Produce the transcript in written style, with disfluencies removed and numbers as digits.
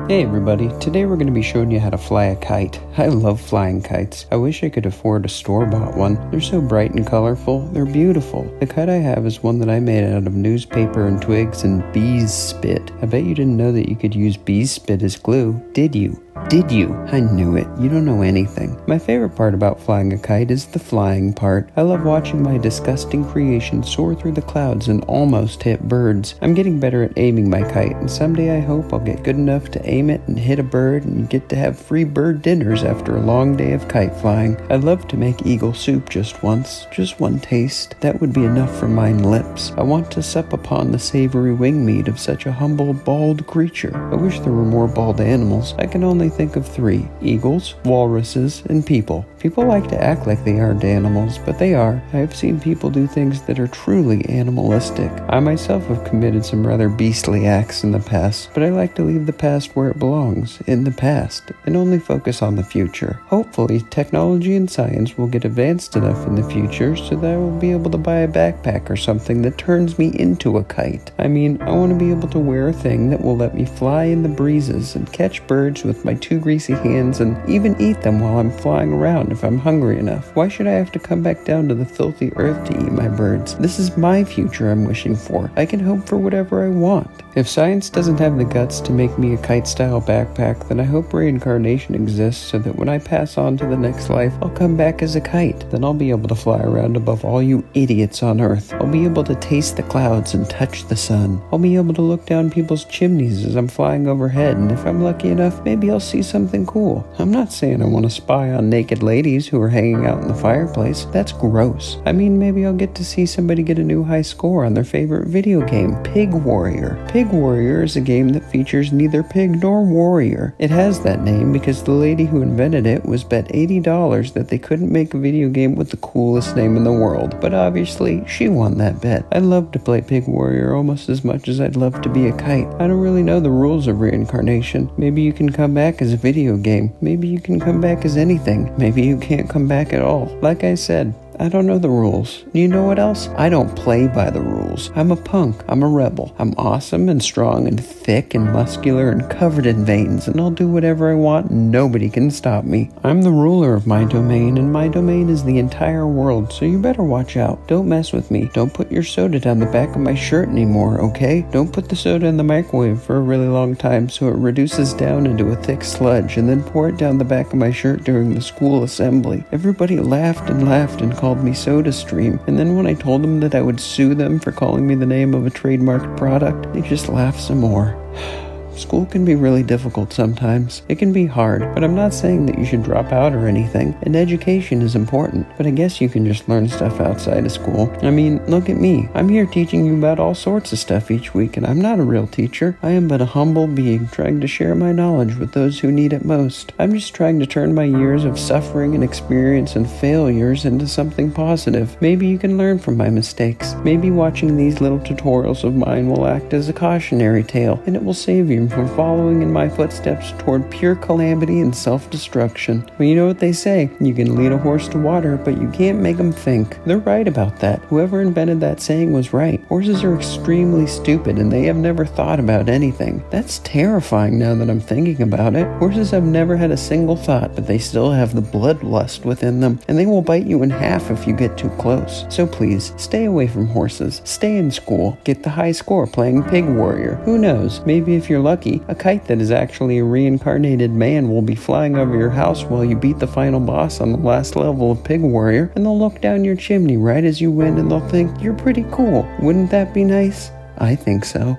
Hey everybody, today we're going to be showing you how to fly a kite. I love flying kites. I wish I could afford a store-bought one. They're so bright and colorful, they're beautiful. The kite I have is one that I made out of newspaper and twigs and bees spit. I bet you didn't know that you could use bees spit as glue, did you? Did you? I knew it. You don't know anything. My favorite part about flying a kite is the flying part. I love watching my disgusting creation soar through the clouds and almost hit birds. I'm getting better at aiming my kite, and someday I hope I'll get good enough to aim it and hit a bird and get to have free bird dinners after a long day of kite flying. I'd love to make eagle soup just once, just one taste. That would be enough for mine lips. I want to sup upon the savory wing meat of such a humble, bald creature. I wish there were more bald animals. I can only think of three: eagles, walruses, and people. People like to act like they aren't animals, but they are. I have seen people do things that are truly animalistic. I myself have committed some rather beastly acts in the past, but I like to leave the past where it belongs, in the past, and only focus on the future. Hopefully, technology and science will get advanced enough in the future so that I will be able to buy a backpack or something that turns me into a kite. I mean, I want to be able to wear a thing that will let me fly in the breezes and catch birds with my two greasy hands and even eat them while I'm flying around if I'm hungry enough. Why should I have to come back down to the filthy earth to eat my birds? This is my future I'm wishing for. I can hope for whatever I want. If science doesn't have the guts to make me a kite-style backpack, then I hope reincarnation exists so that when I pass on to the next life, I'll come back as a kite. Then I'll be able to fly around above all you idiots on Earth. I'll be able to taste the clouds and touch the sun. I'll be able to look down people's chimneys as I'm flying overhead, and if I'm lucky enough, maybe I'll see something cool. I'm not saying I want to spy on naked ladies who are hanging out in the fireplace. That's gross. I mean, maybe I'll get to see somebody get a new high score on their favorite video game, Pig Warrior. Pig Warrior is a game that features neither pig nor warrior. It has that name because the lady who invented it was bet $80 that they couldn't make a video game with the coolest name in the world, but obviously she won that bet. I'd love to play Pig Warrior almost as much as I'd love to be a kite. I don't really know the rules of reincarnation. Maybe you can come back as a video game. Maybe you can come back as anything. Maybe you can't come back at all. Like I said, I don't know the rules. You know what else? I don't play by the rules. I'm a punk. I'm a rebel. I'm awesome and strong and thick and muscular and covered in veins, and I'll do whatever I want and nobody can stop me. I'm the ruler of my domain, and my domain is the entire world, so you better watch out. Don't mess with me. Don't put your soda down the back of my shirt anymore, okay? Don't put the soda in the microwave for a really long time so it reduces down into a thick sludge, and then pour it down the back of my shirt during the school assembly. Everybody laughed and called me SodaStream, and then when I told them that I would sue them for calling me the name of a trademarked product, they just laughed some more. School can be really difficult sometimes. It can be hard, but I'm not saying that you should drop out or anything, and education is important, but I guess you can just learn stuff outside of school. I mean, look at me. I'm here teaching you about all sorts of stuff each week, and I'm not a real teacher. I am but a humble being trying to share my knowledge with those who need it most. I'm just trying to turn my years of suffering and experience and failures into something positive. Maybe you can learn from my mistakes. Maybe watching these little tutorials of mine will act as a cautionary tale, and it will save you from following in my footsteps toward pure calamity and self-destruction. Well, you know what they say, you can lead a horse to water, but you can't make them think. They're right about that. Whoever invented that saying was right. Horses are extremely stupid and they have never thought about anything. That's terrifying now that I'm thinking about it. Horses have never had a single thought, but they still have the bloodlust within them, and they will bite you in half if you get too close. So please, stay away from horses. Stay in school. Get the high score playing Pig Warrior. Who knows, maybe if you're lucky, a kite that is actually a reincarnated man will be flying over your house while you beat the final boss on the last level of Pig Warrior, and they'll look down your chimney right as you win and they'll think you're pretty cool. Wouldn't that be nice? I think so.